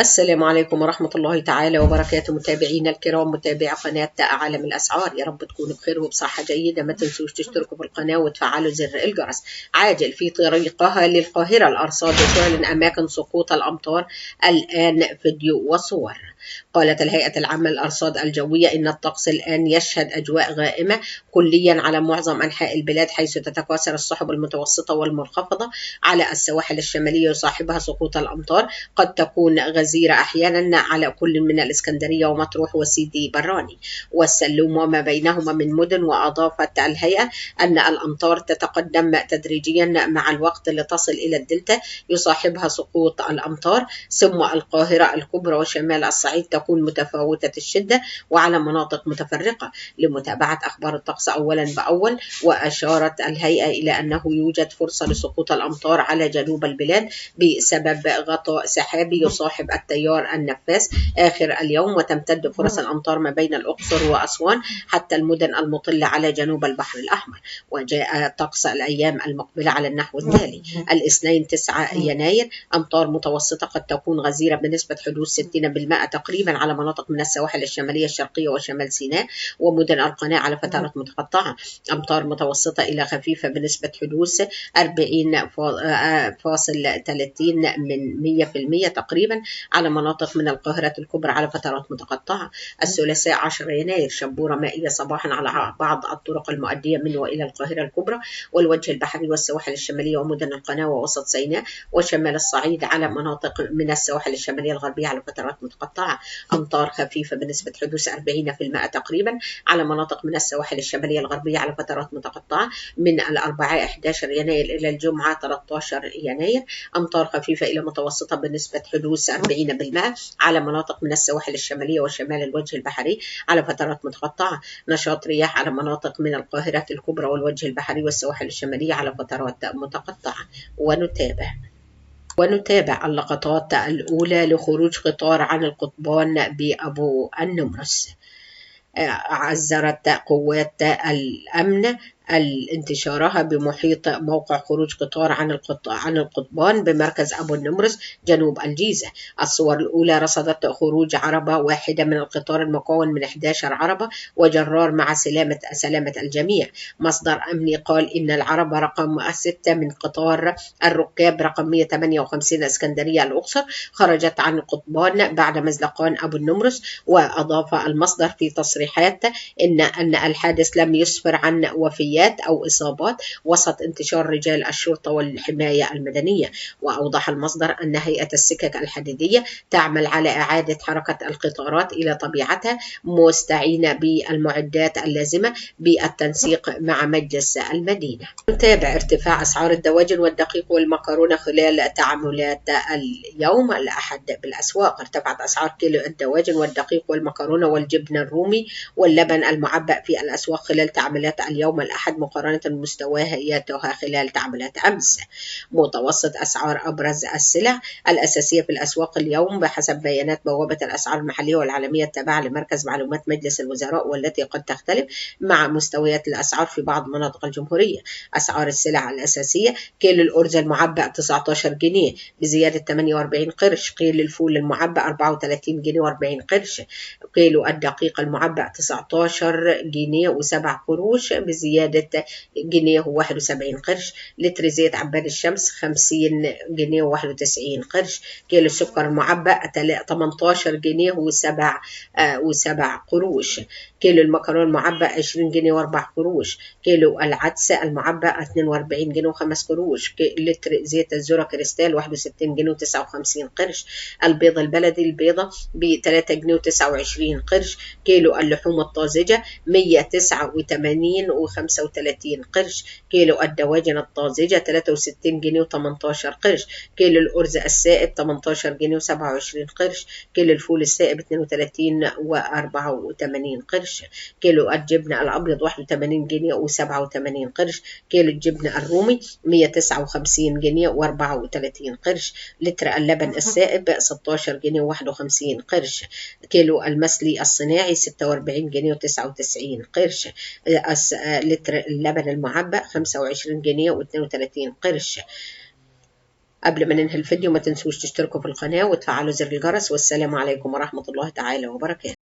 السلام عليكم ورحمة الله تعالى وبركاته. متابعينا الكرام، متابعي قناة عالم الأسعار، يا رب تكونوا بخير وبصحة جيدة. ما تنسوش تشتركوا في القناة وتفعلوا زر الجرس. عاجل في طريقها للقاهرة الأرصاد تعلن أماكن سقوط الأمطار الآن، فيديو وصور. قالت الهيئة العامة للأرصاد الجوية إن الطقس الآن يشهد أجواء غائمة كليا على معظم أنحاء البلاد، حيث تتكاثر السحب المتوسطة والمنخفضة على السواحل الشمالية يصاحبها سقوط الأمطار، قد تكون غزيرة أحيانا على كل من الإسكندرية ومطروح وسيدي براني والسلوم وما بينهما من مدن. وأضافت الهيئة أن الأمطار تتقدم تدريجيا مع الوقت لتصل إلى الدلتا يصاحبها سقوط الأمطار، ثم القاهرة الكبرى وشمال الصعيد تكون متفاوتة الشدة وعلى مناطق متفرقة. لمتابعة أخبار الطقس أولا بأول، وأشارت الهيئة إلى أنه يوجد فرصة لسقوط الأمطار على جنوب البلاد بسبب غطاء سحابي يصاحب التيار النفاث آخر اليوم، وتمتد فرص الأمطار ما بين الأقصر وأسوان حتى المدن المطلة على جنوب البحر الأحمر. وجاء طقس الأيام المقبلة على النحو التالي: الاثنين 9 يناير أمطار متوسطة قد تكون غزيرة بنسبة حدوث 60% تقريبا على مناطق من السواحل الشمالية الشرقية وشمال سيناء ومدن القناة على فترات متقطعة. أمطار متوسطة إلى خفيفة بنسبة حدوث 40.30 من 100% تقريبا على مناطق من القاهرة الكبرى على فترات متقطعة. الثلاثاء 10 يناير شبورة مائية صباحا على بعض الطرق المؤدية من وإلى القاهرة الكبرى والوجه البحري والسواحل الشمالية ومدن القناة ووسط سيناء وشمال الصعيد على مناطق من السواحل الشمالية الغربية على فترات متقطعة. أمطار خفيفة بنسبة حدوث 40% تقريبا على مناطق من السواحل الشمالية الغربية على فترات متقطعة من الأربعاء 11 يناير إلى الجمعة 13 يناير. أمطار خفيفة إلى متوسطة بنسبة حدوث 40% على مناطق من السواحل الشمالية وشمال الوجه البحري على فترات متقطعة. نشاط رياح على مناطق من القاهرة الكبرى والوجه البحري والسواحل الشمالية على فترات متقطعة. ونتابع اللقطات الأولى لخروج قطار عن القضبان بأبو النمرس. عزرت قوات الأمن انتشارها بمحيط موقع خروج قطار عن القضبان بمركز أبو النمرس جنوب الجيزة. الصور الأولى رصدت خروج عربة واحدة من القطار المكون من 11 عربة وجرار مع سلامة الجميع. مصدر أمني قال إن العربة رقم 6 من قطار الركاب رقم 158 اسكندرية الأقصر خرجت عن القضبان بعد مزلقان أبو النمرس. وأضاف المصدر في تصريحات أن الحادث لم يسفر عن وفيات أو إصابات وسط انتشار رجال الشرطة والحماية المدنية. وأوضح المصدر أن هيئة السكك الحديدية تعمل على إعادة حركة القطارات إلى طبيعتها مستعينة بالمعدات اللازمة بالتنسيق مع مجلس المدينة. نتابع ارتفاع أسعار الدواجن والدقيق والمكرونة خلال تعاملات اليوم الأحد بالأسواق. ارتفعت أسعار كيلو الدواجن والدقيق والمكرونة والجبن الرومي واللبن المعبأ في الأسواق خلال تعاملات اليوم الأحد مقارنة بمستوياتها خلال تعاملات أمس. متوسط أسعار أبرز السلع الأساسية في الأسواق اليوم بحسب بيانات بوابة الأسعار المحلية والعالمية التابعة لمركز معلومات مجلس الوزراء والتي قد تختلف مع مستويات الأسعار في بعض مناطق الجمهورية. أسعار السلع الأساسية: كيلو الأرز المعبأ 19 جنيه بزيادة 48 قرش، كيلو الفول المعبأ 34 جنيه و40 قرش، كيلو الدقيق المعبأ 19 جنيه و7 قروش بزيادة جنيه و71 قرش، لتر زيت عباد الشمس 50 جنيه و91 قرش، كيلو السكر المعبأ 18 جنيه و7 قروش، كيلو المكرونة المعبأ 20 جنيه و4 قروش، كيلو العدس المعبأ 42 جنيه و5 قروش، لتر زيت الذرة كريستال 61 جنيه و59 قرش، البيض البلدي البيضة ب 3 جنيه و29 قرش، كيلو اللحوم الطازجة 189 و35 قرش، كيلو الدواجن الطازجة 63 جنيه و18 قرش، كيلو الأرز السائب 18 جنيه و27 قرش، كيلو الفول السائب 32 و84 قرش، كيلو الجبنة الأبيض 81 جنيه و87 قرش، كيلو الجبنة الرومي 159 جنيه و34 قرش، لتر اللبن السائب 16 جنيه و51 قرش، كيلو المسلي الصناعي 46 جنيه و99 قرش، لتر اللبن المعبأ 25 جنيه و32 قرش. قبل ما ننهي الفيديو ما تنسوش تشتركوا في القناة وتفعلوا زر الجرس، والسلام عليكم ورحمة الله تعالى وبركاته.